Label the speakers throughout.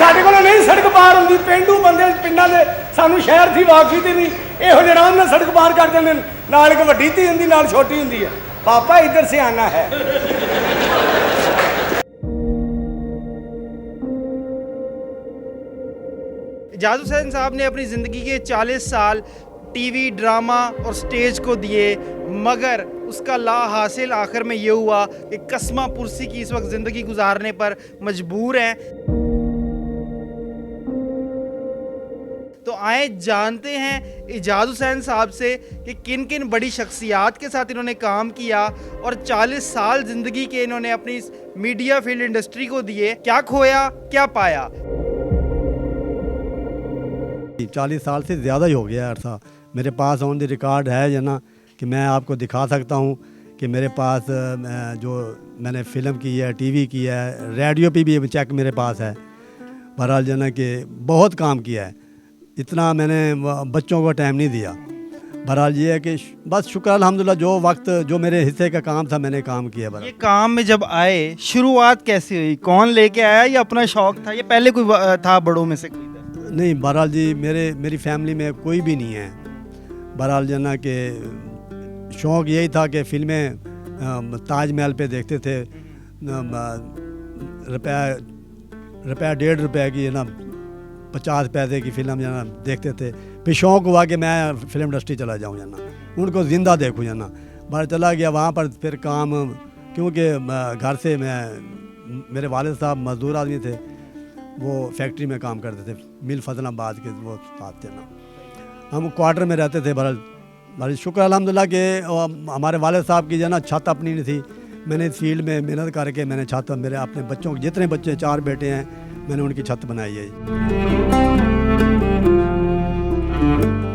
Speaker 1: ਸਾਡੇ ਕੋਲ ਨਹੀਂ ਸੜਕ ਪਾਰ ਹੁੰਦੀ, ਪਿੰਡੂ ਬੰਦੇ ਪਿੰਡਾਂ ਦੇ ਸਾਨੂੰ ਸ਼ਹਿਰ ਦੀ ਵਾਕਫੀ ਤੇ ਵੀ ਇਹੋ ਜਿਹੇ ਆਰਾਮ ਨਾਲ ਸੜਕ ਪਾਰ ਕਰ ਜਾਂਦੇ ਨੇ। ਨਾਲ ਇੱਕ ਵੱਡੀ ਧੀ ਹੁੰਦੀ, ਨਾਲ ਛੋਟੀ ਹੁੰਦੀ ਹੈ। ਪਾਪਾ ਇੱਧਰ ਸੇ ਆना है।
Speaker 2: एजाज हुसैन साहब ने अपनी ज़िंदगी के 40 साल टीवी, ड्रामा और स्टेज को दिए, मगर उसका ला हासिल आखिर में ये हुआ कि कसमा पुरसी की इस वक्त ज़िंदगी गुजारने पर मजबूर हैं। तो आए जानते हैं एजाज हुसैन साहब से कि किन किन बड़ी शख्सियात के साथ इन्होंने काम किया और 40 साल ज़िंदगी के इन्होंने अपनी मीडिया फील्ड इंडस्ट्री को दिए। क्या खोया, क्या पाया।
Speaker 3: 40 साल से ज़्यादा ही हो गया अरसा। मेरे पास ऑन द रिकॉर्ड है या ना कि मैं आपको दिखा सकता हूँ कि मेरे पास जो मैंने फ़िल्म की है, टीवी की है, रेडियो पे भी चेक मेरे पास है। बहरहाल जो ना कि बहुत काम किया है, इतना मैंने बच्चों को टाइम नहीं दिया। बहरहाल ये है कि बस शुक्र अल्हम्दुलिल्लाह, जो वक्त जो मेरे हिस्से का काम था मैंने काम किया।
Speaker 2: ये काम में जब आए, शुरुआत कैसे हुई, कौन लेके आया या अपना शौक था, ये पहले कोई था बड़ों में से कोई था?
Speaker 3: नहीं, बहरहाल जी मेरी फैमिली में कोई भी नहीं है। बहरहाल जो ना कि शौक़ यही था कि फ़िल्में ताजमहल पे देखते थे, रुपया 1.5 की है ना 50 पैसे की फ़िल्म जो ना देखते थे। फिर शौक़ हुआ कि मैं फ़िल्म इंडस्ट्री चला जाऊँ या ना, उनको ज़िंदा देखूँ या ना। बाहर चला गया, वहाँ पर फिर काम, क्योंकि घर से मेरे वालिद साहब मज़दूर आदमी थे, वो फैक्ट्री में काम करते थे, मिल फजलाबाद के वो साथ थे ना। हम क्वार्टर में रहते थे। बहरहाल शुक्र अल्हम्दुलिल्लाह कि हमारे वालिद साहब की जो ना छत अपनी नहीं थी। मैंने इस फील्ड में मेहनत करके मैंने छत, मेरे अपने बच्चों, जितने बच्चे 4 बेटे हैं, मैंने उनकी छत बनाई है।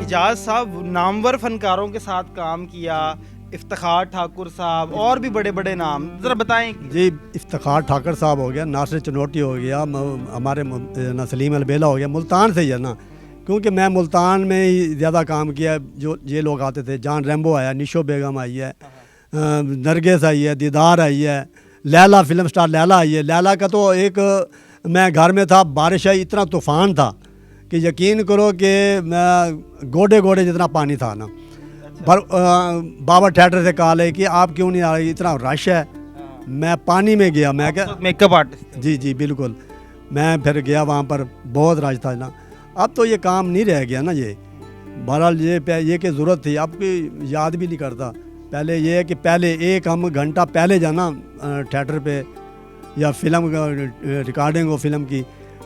Speaker 2: एजाज साहब नामवर फनकारों के साथ काम किया, इफ्तिखार ठाकुर साहब और भी बड़े बड़े नाम, ज़रा बताएं।
Speaker 3: जी, इफ्तिखार ठाकुर साहब हो गया, नासिर चनोटी हो गया, हमारे सलीम अलबेला हो गया, मुल्तान से ही है ना, क्योंकि मैं मुल्तान में ही ज़्यादा काम किया। जो ये लोग आते थे, जान रैम्बो आया, निशो बेगम आई है, नरगिस आई है, दीदार आई है, लैला फिल्म स्टार लैला आई है। लैला का तो एक, मैं घर में था, बारिश आई, इतना तूफ़ान था कि यकीन करो कि गोडे गोडे जितना पानी था ना। पर बाबा थिएटर से कहा है कि आप क्यों नहीं आ रही, इतना रश है। मैं पानी में गया, मैं क्या
Speaker 2: मेकअप आर्टिस्ट।
Speaker 3: जी जी बिल्कुल। मैं फिर गया, वहाँ पर बहुत रश था ना। अब तो ये काम नहीं रह गया ना। ये बहरहाल ये की ज़रूरत थी, अब कोई याद भी नहीं करता। पहले ये है कि पहले 1 घंटा पहले जाना थिएटर पे, या फिल्म रिकॉर्डिंग हो फिल्म की,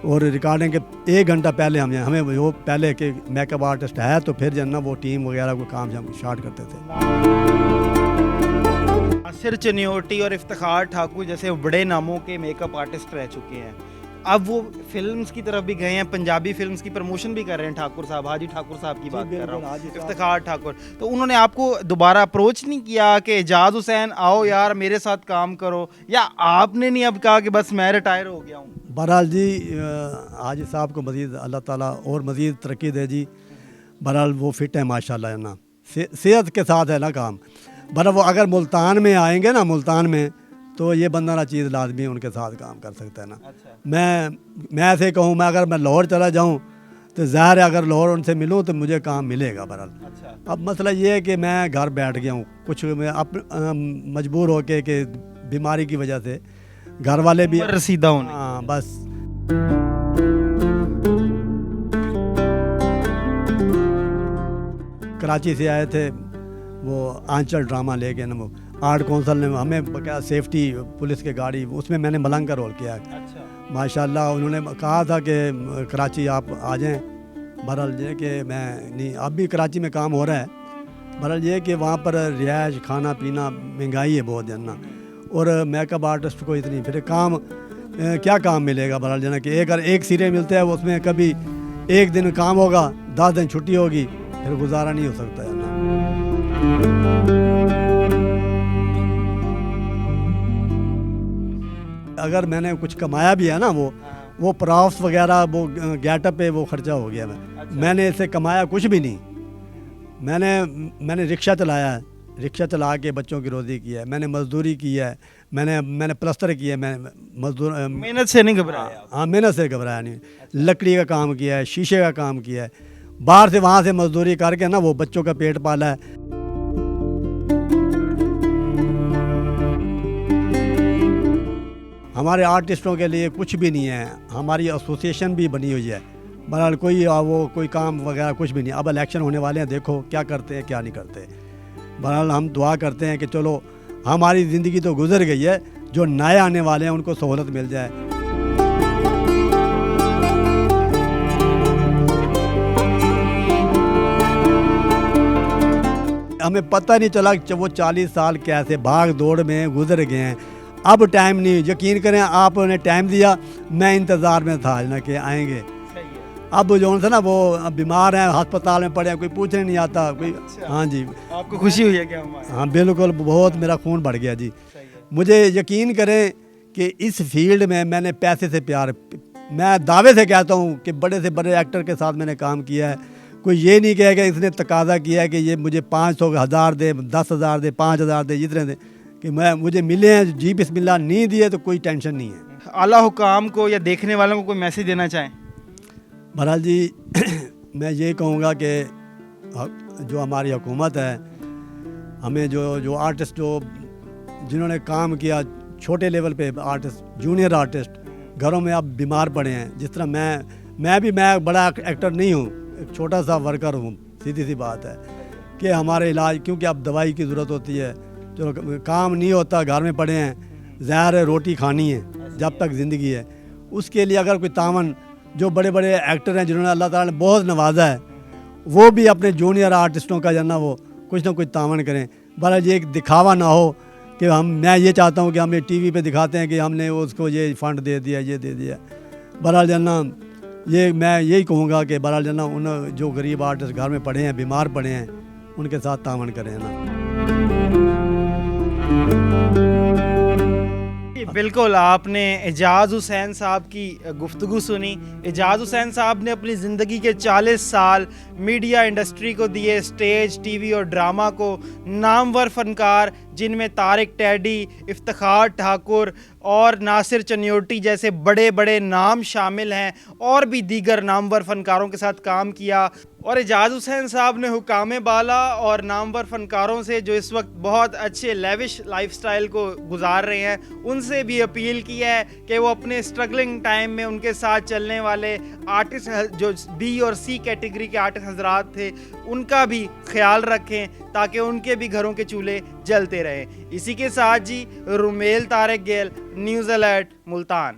Speaker 3: और रिकॉर्डिंग के 1 घंटा पहले हमें वो पहले के मेकअप आर्टिस्ट है, तो फिर जो ना वो टीम वगैरह को काम हम स्टार्ट करते थे।
Speaker 2: नासिर चनियोटी और इफ्तिखार ठाकुर जैसे बड़े नामों के मेकअप आर्टिस्ट रह चुके हैं, अब वो फिल्म्स की तरफ भी गए हैं, पंजाबी फिल्म्स की प्रमोशन भी कर रहे हैं। ठाकुर साहब, हाजी ठाकुर साहब की बात कर रहा हूँ, इफ्तिखार ठाकुर। तो उन्होंने आपको दोबारा अप्रोच नहीं किया कि एजाज हुसैन आओ यार मेरे साथ काम करो, या आपने नहीं अब कहा कि बस मैं रिटायर हो गया हूँ?
Speaker 3: बहरहाल जी, हाजी साहब को मज़ीद अल्लाह ताला और मज़ीद तरक्की दे जी। बहरहाल वो फिट है माशाल्लाह ना, सेहत के साथ है ना काम। बहरहाल वो अगर मुल्तान में आएंगे ना, मुल्तान में, तो ये बंदा ना चीज़ लाजमी उनके साथ काम कर सकता है ना।
Speaker 2: अच्छा।
Speaker 3: मैं ऐसे कहूँ, अगर मैं लाहौर चला जाऊँ तो ज़ाहिर है अगर लाहौर उनसे मिलूँ तो मुझे काम मिलेगा। बहरहाल
Speaker 2: अच्छा।
Speaker 3: अब मसला ये है कि मैं घर बैठ गया हूँ, कुछ मैं मजबूर होके कि बीमारी की वजह से घर वाले भी
Speaker 2: रसीदा होने।
Speaker 3: हाँ बस। कराची से आए थे, वो आंचल ड्रामा लेके ना, वो आर्ट काउंसिल ने हमें क्या सेफ्टी पुलिस की गाड़ी, उसमें मैंने मलंग का रोल किया।
Speaker 2: अच्छा।
Speaker 3: माशाल्लाह उन्होंने कहा था कि कराची आप आ जाएं। बहरहाल ये कि मैं नहीं, अब भी कराची में काम हो रहा है। बहरहाल ये कि वहाँ पर रिहाइश, खाना पीना, महंगाई है बहुत है ना, और मेकअप आर्टिस्ट को इतनी फिर काम क्या काम मिलेगा। बहरहाल जना कि एक सीरियल मिलता है, उसमें कभी 1 दिन काम होगा, 10 दिन छुट्टी होगी, फिर गुजारा नहीं हो सकता है ना। अगर मैंने कुछ कमाया भी है ना, वो प्रॉफ्स वगैरह, वो गेटअप पे वो खर्चा हो गया। मैंने इससे कमाया कुछ भी नहीं। मैंने रिक्शा चलाया है, रिक्शा चला के बच्चों की रोज़ी की है, मैंने मज़दूरी की है, मैंने प्लस्तर किया, मैं मजदूर
Speaker 2: मेहनत से नहीं घबराया आप?
Speaker 3: हाँ, मेहनत से घबराया नहीं। लकड़ी का काम किया है, शीशे का काम किया है, बाहर से वहाँ से मजदूरी करके ना वो बच्चों का पेट पाला है। हमारे आर्टिस्टों के लिए कुछ भी नहीं है, हमारी एसोसिएशन भी बनी हुई है, बहरहाल कोई काम वगैरह कुछ भी नहीं। अब इलेक्शन होने वाले हैं, देखो क्या करते हैं क्या नहीं करते। बहरहाल हम दुआ करते हैं कि चलो हमारी ज़िंदगी तो गुजर गई है, जो नए आने वाले हैं उनको सहूलत मिल जाए। हमें पता नहीं चला कि वो 40 साल कैसे भाग दौड़ में गुजर गए हैं। अब टाइम नहीं, यकीन करें आपने टाइम दिया, मैं इंतज़ार में था ना कि आएंगे।
Speaker 2: सही है।
Speaker 3: अब जो था ना वो अब बीमार हैं, अस्पताल में पड़े हैं, कोई पूछने नहीं आता कोई।
Speaker 2: अच्छा।
Speaker 3: हाँ जी,
Speaker 2: आपको खुशी हुई है क्या हमारे?
Speaker 3: हाँ बिल्कुल, बहुत मेरा खून बढ़ गया जी।
Speaker 2: सही है।
Speaker 3: मुझे यकीन करें कि इस फील्ड में मैंने पैसे से प्यार, मैं दावे से कहता हूँ कि बड़े से बड़े एक्टर के साथ मैंने काम किया है। कोई ये नहीं कहेगा इसने तकाजा किया है कि ये मुझे 500 1000 दे, 10,000 दे, 5000 दे, जितने दे कि मुझे मिले हैं जी बिस्मिल्लाह, नहीं दिए तो कोई टेंशन नहीं है।
Speaker 2: आला हुकाम को या देखने वालों को कोई मैसेज देना चाहें?
Speaker 3: बहरहाल जी मैं ये कहूँगा कि जो हमारी हुकूमत है, हमें जो आर्टिस्ट जिन्होंने काम किया छोटे लेवल पे, आर्टिस्ट, जूनियर आर्टिस्ट घरों में अब बीमार पड़े हैं। जिस तरह मैं बड़ा एक्टर नहीं हूँ, एक छोटा सा वर्कर हूँ, सीधी सी बात है कि हमारे इलाज, क्योंकि अब दवाई की ज़रूरत होती है, चलो काम नहीं होता, घर में पड़े हैं, ज़ाहिर है रोटी खानी है जब तक ज़िंदगी है। उसके लिए अगर कोई तावन, जो बड़े बड़े एक्टर हैं जिन्होंने अल्लाह ताला ने बहुत नवाजा है, वो भी अपने जूनियर आर्टिस्टों का जो ना वो कुछ ना कुछ तावन करें। बहरहाल ये एक दिखावा ना हो कि मैं ये चाहता हूँ कि हम ये टीवी पे दिखाते हैं कि हमने उसको ये फंड दे दिया, ये दे दिया। बहरहाल जना ये मैं यही कहूँगा कि बहरहाल जना उन जो गरीब आर्टिस्ट घर में पड़े हैं, बीमार पड़े हैं, उनके साथ तावन करें ना।
Speaker 2: बिल्कुल, आपने एजाज़ हुसैन साहब की गुफ्तगू सुनी। एजाज़ हुसैन साहब ने अपनी ज़िंदगी के 40 साल मीडिया इंडस्ट्री को दिए, स्टेज, टीवी और ड्रामा को। नामवर फ़नकार जिनमें तारिक टैडी, इफ्तिखार ठाकुर और नासिर चन्योटी जैसे बड़े बड़े नाम शामिल हैं, और भी दीगर नामवर फ़नकारों के साथ काम किया। और एजाज़ हुसैन साहब ने हुकाम बाला और नामवर फ़नकारों से जो इस वक्त बहुत अच्छे लेविश लाइफस्टाइल को गुजार रहे हैं, उनसे भी अपील की है कि वो अपने स्ट्रगलिंग टाइम में उनके साथ चलने वाले आर्टिस्ट, जो बी और सी कैटेगरी के आर्टिस्ट हजरात थे, उनका भी ख्याल रखें ताकि उनके भी घरों के चूल्हे जलते रहें। इसी के साथ जी, रुमेल तारिक गेल, न्यूज़ अलर्ट, मुल्तान।